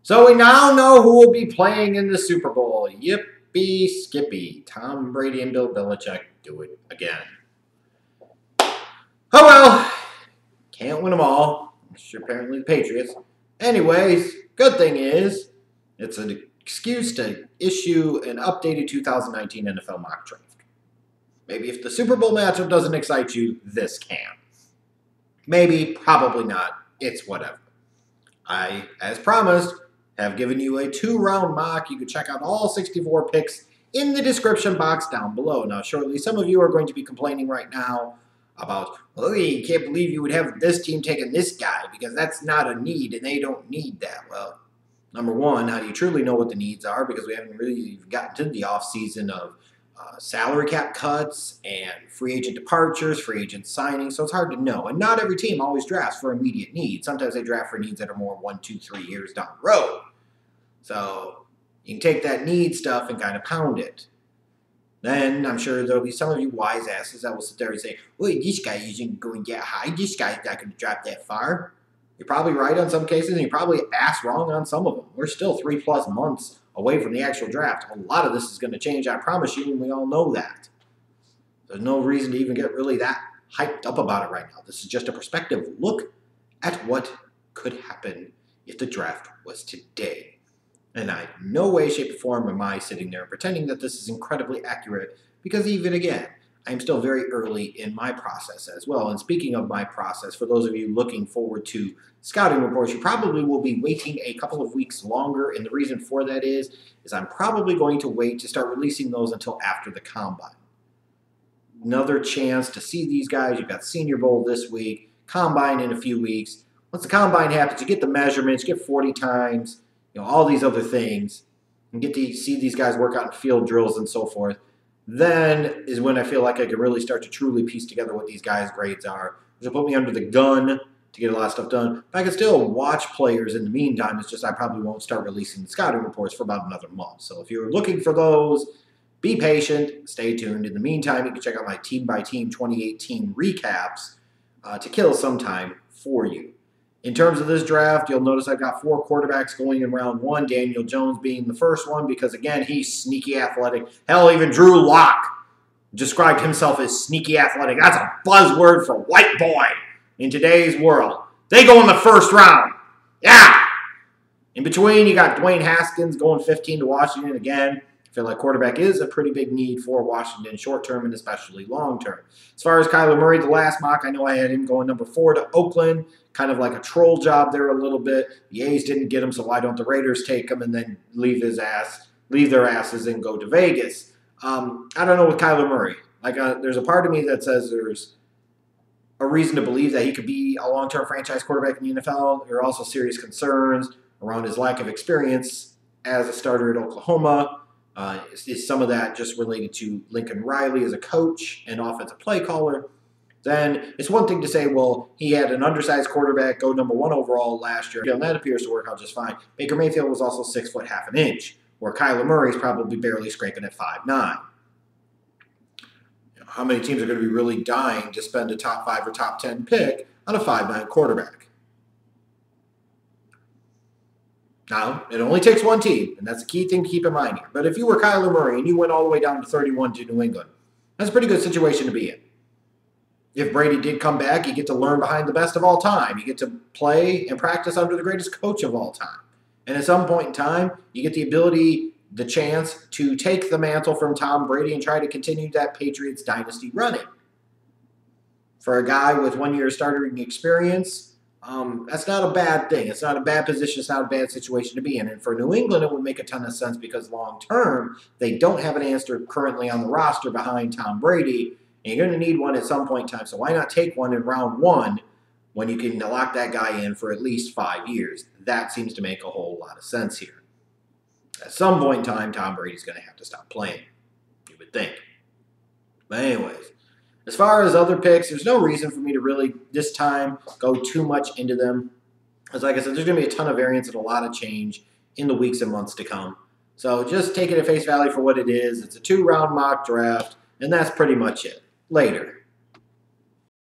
So we now know who will be playing in the Super Bowl. Yippee skippy. Tom Brady and Bill Belichick do it again. Oh well. Can't win them all. It's apparently the Patriots. Anyways, good thing is, it's an excuse to issue an updated 2019 NFL mock draft. Maybe if the Super Bowl matchup doesn't excite you, this can. Maybe, probably not. It's whatever. I, as promised, have given you a 2-round mock. You can check out all 64 picks in the description box down below. Now, shortly, some of you are going to be complaining right now about, oh, you can't believe you would have this team taking this guy because that's not a need and they don't need that. Well, number one, how do you truly know what the needs are? Because we haven't really gotten to the offseason of salary cap cuts and free agent departures, free agent signings, so it's hard to know. And not every team always drafts for immediate needs. Sometimes they draft for needs that are more 1, 2, 3 years down the road. So you can take that need stuff and kind of pound it. Then I'm sure there'll be some of you wise asses that will sit there and say, well, this guy isn't going that high. This guy's not going to drop that far. You're probably right on some cases, and you're probably ass wrong on some of them. We're still 3+ months away from the actual draft. A lot of this is going to change, I promise you, and we all know that. There's no reason to even get really that hyped up about it right now. This is just a perspective look at what could happen if the draft was today. And I, in no way, shape, or form am I sitting there pretending that this is incredibly accurate, because even again, I'm still very early in my process as well. And speaking of my process, for those of you looking forward to scouting reports, you probably will be waiting a couple of weeks longer. And the reason for that is I'm probably going to wait to start releasing those until after the Combine. Another chance to see these guys. You've got Senior Bowl this week, Combine in a few weeks. Once the Combine happens, you get the measurements, you get 40 times, all these other things, and get to see these guys work out in field drills and so forth. Then is when I feel like I can really start to truly piece together what these guys' grades are. Which will put me under the gun to get a lot of stuff done. But I can still watch players in the meantime. It's just I probably won't start releasing the scouting reports for about another month. So if you're looking for those, be patient, stay tuned. In the meantime, you can check out my team-by-team 2018 recaps to kill some time for you. In terms of this draft, you'll notice I've got 4 quarterbacks going in round 1, Daniel Jones being the first one because, again, he's sneaky athletic. Hell, even Drew Lock described himself as sneaky athletic. That's a buzzword for white boy in today's world. They go in the first round. Yeah! In between, you got Dwayne Haskins going 15 to Washington again. I feel like quarterback is a pretty big need for Washington short-term and especially long-term. As far as Kyler Murray, the last mock, I know I had him going number 4 to Oakland. Kind of like a troll job there a little bit. The A's didn't get him, so why don't the Raiders take him and then leave their asses and go to Vegas? I don't know with Kyler Murray. There's a part of me that says there's a reason to believe that he could be a long-term franchise quarterback in the NFL. There are also serious concerns around his lack of experience as a starter at Oklahoma. Is some of that just related to Lincoln Riley as a coach and offensive play caller? Then it's one thing to say, well, he had an undersized quarterback go number 1 overall last year, and that appears to work out just fine. Baker Mayfield was also 6 foot half an inch, where Kyler Murray is probably barely scraping at 5'9". How many teams are going to be really dying to spend a top 5 or top 10 pick on a 5'9" quarterback? Now, it only takes one team, and that's a key thing to keep in mind here. But if you were Kyler Murray and you went all the way down to 31 to New England, that's a pretty good situation to be in. If Brady did come back, you get to learn behind the best of all time. You get to play and practice under the greatest coach of all time. And at some point in time, you get the ability, the chance to take the mantle from Tom Brady and try to continue that Patriots dynasty running. For a guy with 1 year starting experience, that's not a bad thing. It's not a bad position. It's not a bad situation to be in. And for New England, it would make a ton of sense because long-term, they don't have an answer currently on the roster behind Tom Brady. And you're going to need one at some point in time. So why not take one in round 1 when you can lock that guy in for at least 5 years? That seems to make a whole lot of sense here. At some point in time, Tom Brady's going to have to stop playing, you would think. But anyways, as far as other picks, there's no reason for me to really, this time, go too much into them. Because like I said, there's going to be a ton of variance and a lot of change in the weeks and months to come. So just take it at face value for what it is. It's a 2-round mock draft, and that's pretty much it. Later.